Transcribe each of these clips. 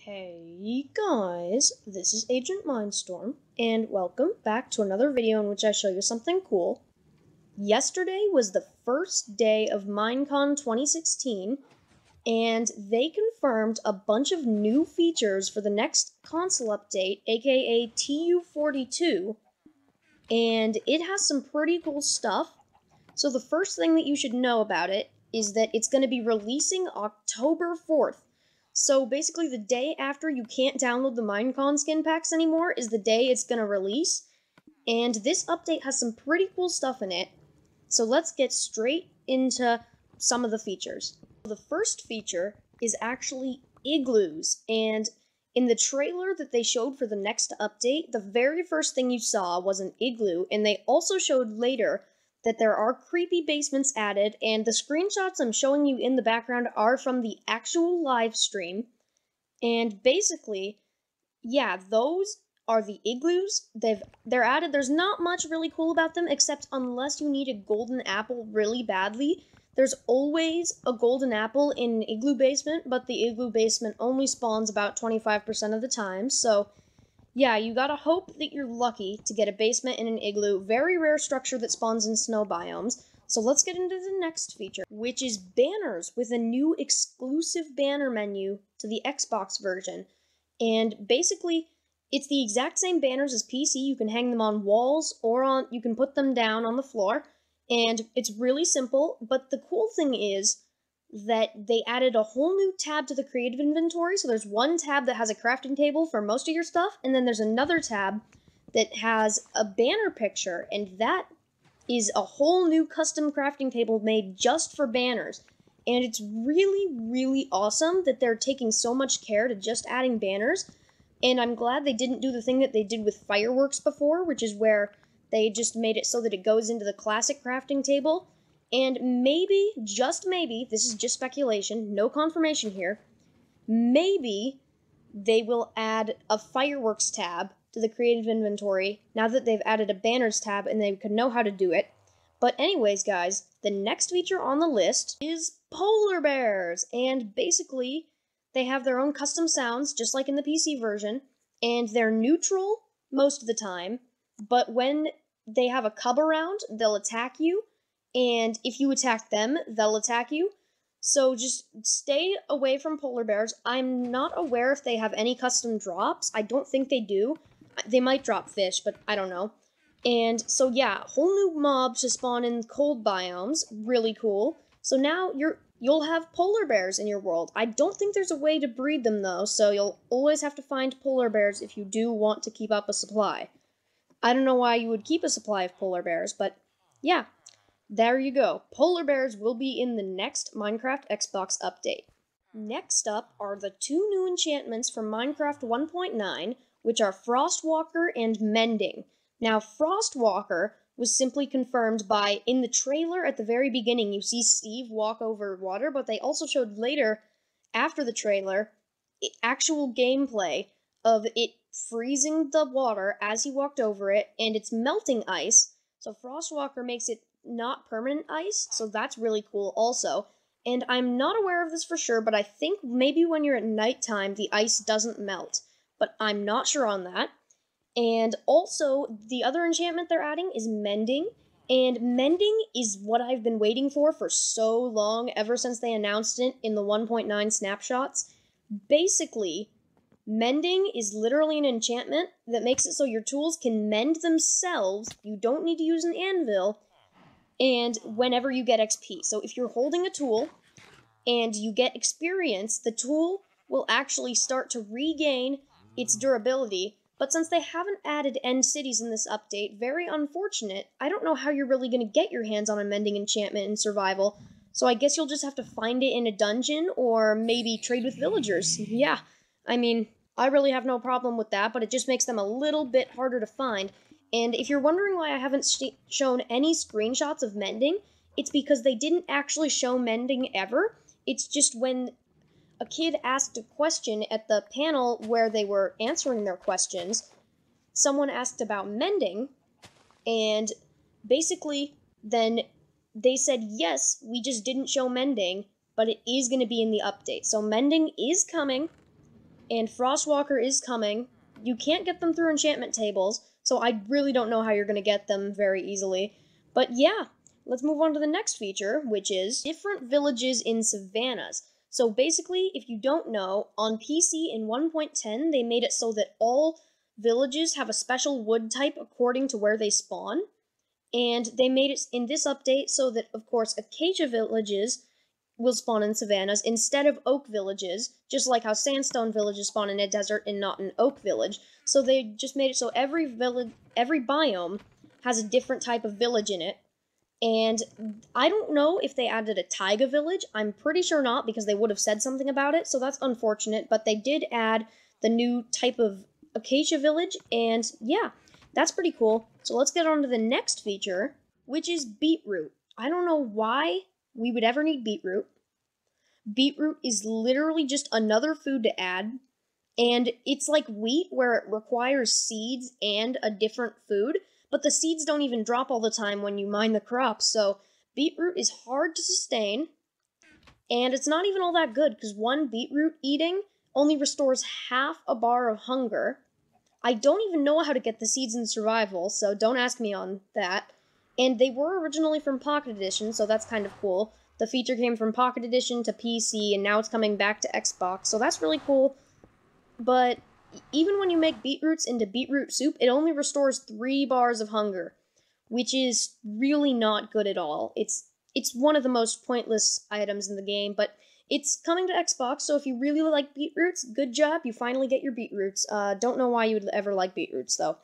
Hey guys, this is Agent Mindstorm, and welcome back to another video in which I show you something cool. Yesterday was the first day of Minecon 2016, and they confirmed a bunch of new features for the next console update, aka TU42, and it has some pretty cool stuff. So the first thing that you should know about it is that it's going to be releasing October 4th. So basically the day after you can't download the Minecon skin packs anymore is the day it's going to release. And this update has some pretty cool stuff in it. So let's get straight into some of the features. The first feature is actually igloos. And in the trailer that they showed for the next update, the very first thing you saw was an igloo. And they also showed later that there are creepy basements added, and the screenshots I'm showing you in the background are from the actual live stream. And basically, yeah, those are the igloos. They're added. There's not much really cool about them, except unless you need a golden apple really badly. There's always a golden apple in an igloo basement, but the igloo basement only spawns about 25% of the time, so yeah, you gotta hope that you're lucky to get a basement in an igloo. Very rare structure that spawns in snow biomes. So let's get into the next feature, which is banners with a new exclusive banner menu to the Xbox version. And basically, it's the exact same banners as PC. You can hang them on walls or you can put them down on the floor. And it's really simple, but the cool thing is that they added a whole new tab to the creative inventory. So there's one tab that has a crafting table for most of your stuff, and then there's another tab that has a banner picture, and that is a whole new custom crafting table made just for banners. And it's really, really awesome that they're taking so much care to just adding banners. And I'm glad they didn't do the thing that they did with fireworks before, which is where they just made it so that it goes into the classic crafting table. And maybe, just maybe, this is just speculation, no confirmation here, maybe they will add a fireworks tab to the creative inventory now that they've added a banners tab and they could know how to do it. But anyways, guys, the next feature on the list is polar bears. And basically, they have their own custom sounds, just like in the PC version, and they're neutral most of the time, but when they have a cub around, they'll attack you. And if you attack them, they'll attack you. So just stay away from polar bears. I'm not aware if they have any custom drops. I don't think they do. They might drop fish, but I don't know. And so yeah, whole new mobs to spawn in cold biomes. Really cool. So now you'll have polar bears in your world. I don't think there's a way to breed them though, so you'll always have to find polar bears if you do want to keep up a supply. I don't know why you would keep a supply of polar bears, but yeah. There you go. Polar bears will be in the next Minecraft Xbox update. Next up are the two new enchantments from Minecraft 1.9, which are Frostwalker and Mending. Now, Frostwalker was simply confirmed by, in the trailer at the very beginning, you see Steve walk over water, but they also showed later, after the trailer, actual gameplay of it freezing the water as he walked over it, and it's melting ice. So Frostwalker makes it not permanent ice, so that's really cool also. And I'm not aware of this for sure, but I think maybe when you're at nighttime, the ice doesn't melt. But I'm not sure on that. And also, the other enchantment they're adding is Mending. And Mending is what I've been waiting for so long, ever since they announced it in the 1.9 snapshots. Basically, Mending is literally an enchantment that makes it so your tools can mend themselves. You don't need to use an anvil. And whenever you get XP. So if you're holding a tool and you get experience, the tool will actually start to regain its durability. But since they haven't added end cities in this update, very unfortunate, I don't know how you're really going to get your hands on a mending enchantment in survival. So I guess you'll just have to find it in a dungeon or maybe trade with villagers. Yeah, I mean, I really have no problem with that, but it just makes them a little bit harder to find. And if you're wondering why I haven't shown any screenshots of Mending, it's because they didn't actually show Mending ever. It's just when a kid asked a question at the panel where they were answering their questions, someone asked about Mending, and basically then they said, yes, we just didn't show Mending, but it is going to be in the update. So Mending is coming. and Frostwalker is coming. You can't get them through enchantment tables, so I really don't know how you're going to get them very easily. But yeah, let's move on to the next feature, which is different villages in savannas. So basically, if you don't know, on PC in 1.10, they made it so that all villages have a special wood type according to where they spawn. And they made it in this update so that, of course, acacia villages will spawn in savannas instead of oak villages, just like how sandstone villages spawn in a desert and not an oak village. So they just made it so every biome has a different type of village in it. And I don't know if they added a taiga village. I'm pretty sure not, because they would have said something about it, so that's unfortunate. But they did add the new type of acacia village, and yeah, that's pretty cool. So let's get on to the next feature, which is beetroot. I don't know why we would ever need beetroot. Beetroot is literally just another food to add, and it's like wheat where it requires seeds and a different food, but the seeds don't even drop all the time when you mine the crops, so beetroot is hard to sustain, and it's not even all that good, because one beetroot eating only restores half a bar of hunger. I don't even know how to get the seeds in survival, so don't ask me on that. And they were originally from Pocket Edition, so that's kind of cool. The feature came from Pocket Edition to PC, and now it's coming back to Xbox, so that's really cool. But even when you make beetroots into beetroot soup, it only restores 3 bars of hunger, which is really not good at all. It's one of the most pointless items in the game, but it's coming to Xbox, so if you really like beetroots, good job, you finally get your beetroots. Don't know why you would ever like beetroots, though.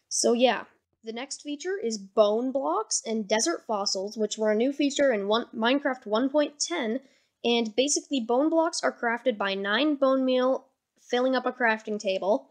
So yeah. The next feature is bone blocks and desert fossils, which were a new feature in Minecraft 1.10, and basically bone blocks are crafted by 9 bone meal, filling up a crafting table,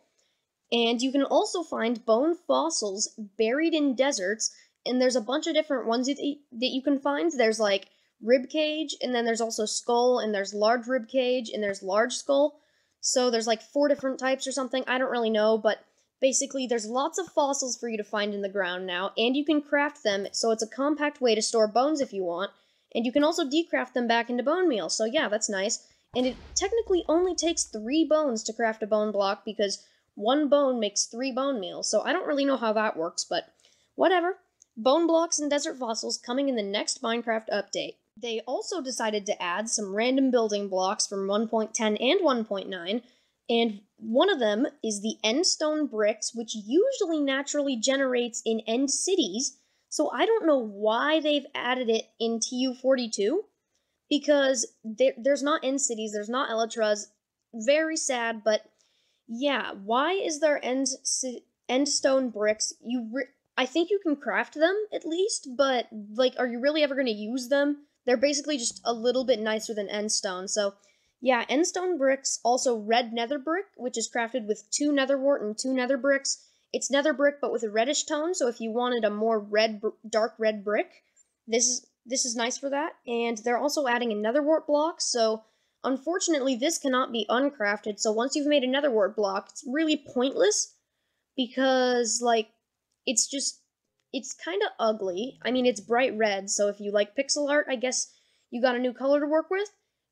and you can also find bone fossils buried in deserts, and there's a bunch of different ones that you can find. There's like rib cage, and then there's also skull, and there's large rib cage, and there's large skull, so there's like 4 different types or something, I don't really know, but basically, there's lots of fossils for you to find in the ground now, and you can craft them, so it's a compact way to store bones if you want, and you can also decraft them back into bone meal, so yeah, that's nice. And it technically only takes 3 bones to craft a bone block, because 1 bone makes 3 bone meal, so I don't really know how that works, but whatever. Bone blocks and desert fossils coming in the next Minecraft update. They also decided to add some random building blocks from 1.10 and 1.9, and one of them is the endstone bricks, which usually naturally generates in end cities, so I don't know why they've added it in TU42, because there's not end cities, there's not elytras. Very sad, but yeah, why is there endstone bricks? I think you can craft them, at least, but, like, are you really ever going to use them? They're basically just a little bit nicer than endstone, so yeah, endstone bricks, also red nether brick, which is crafted with 2 nether wart and 2 nether bricks. It's nether brick, but with a reddish tone, so if you wanted a more dark red brick, this is nice for that. And they're also adding a nether wart block, so unfortunately this cannot be uncrafted, so once you've made a nether wart block, it's really pointless, because, like, it's kind of ugly. I mean, it's bright red, so if you like pixel art, I guess you got a new color to work with.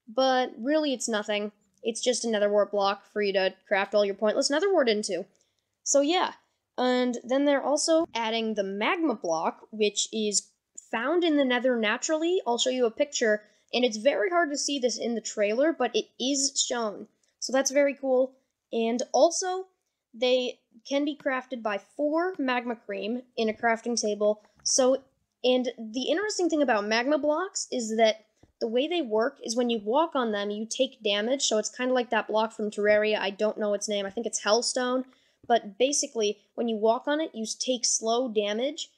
But really, it's nothing. It's just a nether wart block for you to craft all your pointless nether wart into. So yeah, and then they're also adding the magma block, which is found in the nether naturally. I'll show you a picture, and it's very hard to see this in the trailer, but it is shown. So that's very cool. And also, they can be crafted by 4 magma cream in a crafting table. So, and the interesting thing about magma blocks is that the way they work is when you walk on them, you take damage, so it's kind of like that block from Terraria. I don't know its name. I think it's Hellstone. But basically, when you walk on it, you take slow damage,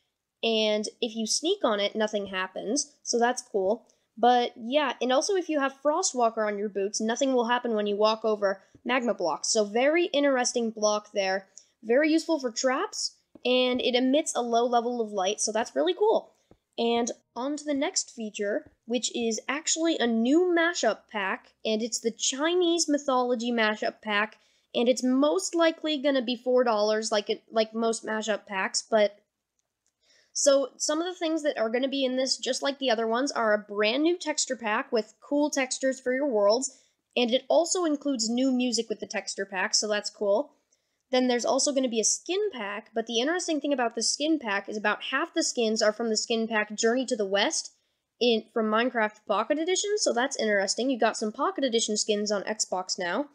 and if you sneak on it, nothing happens, so that's cool. But yeah, and also if you have Frostwalker on your boots, nothing will happen when you walk over magma blocks. So very interesting block there. Very useful for traps, and it emits a low level of light, so that's really cool. And on to the next feature, which is actually a new mashup pack, and it's the Chinese mythology mashup pack, and it's most likely gonna be $4 like most mashup packs, but so some of the things that are gonna be in this, just like the other ones, are a brand new texture pack with cool textures for your worlds, And it also includes new music with the texture pack, so that's cool. Then there's also going to be a skin pack, but the interesting thing about the skin pack is about half the skins are from the skin pack Journey to the West from Minecraft Pocket Edition, so that's interesting. You got some Pocket Edition skins on Xbox now.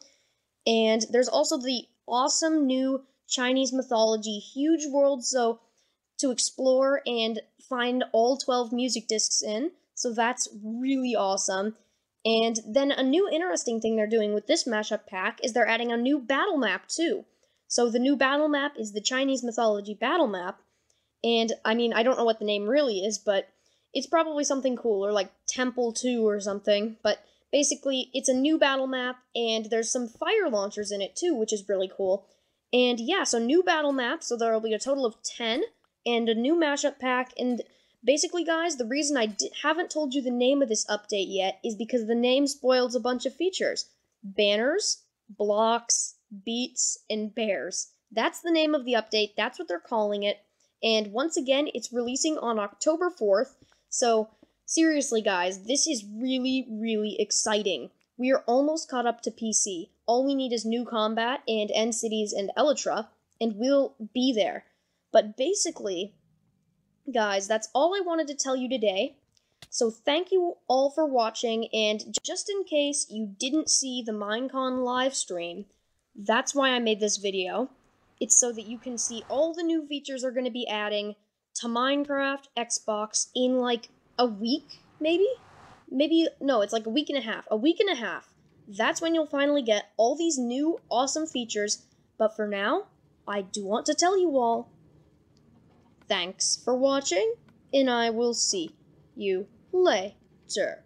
And there's also the awesome new Chinese mythology huge world to explore and find all 12 music discs in, so that's really awesome. And then a new interesting thing they're doing with this mashup pack is they're adding a new battle map too. So the new battle map is the Chinese mythology battle map, and I mean, I don't know what the name really is, but it's probably something cooler, like Temple 2 or something, but basically, it's a new battle map, and there's some fire launchers in it too, which is really cool. And yeah, so new battle map, so there will be a total of 10, and a new mashup pack, and basically, guys, the reason I haven't told you the name of this update yet is because the name spoils a bunch of features. Banners, blocks, beats, and bears. That's the name of the update, that's what they're calling it, and once again, it's releasing on October 4th, so seriously, guys, this is really, really exciting. We are almost caught up to PC. All we need is new combat and End Cities and Elytra, and we'll be there. But basically, guys, that's all I wanted to tell you today. So thank you all for watching, and just in case you didn't see the Minecon live stream, that's why I made this video. It's so that you can see all the new features they're going to be adding to Minecraft Xbox in like a week, maybe? No, it's like a week and a half. A week and a half. That's when you'll finally get all these new awesome features. But for now, I do want to tell you all, thanks for watching, and I will see you later.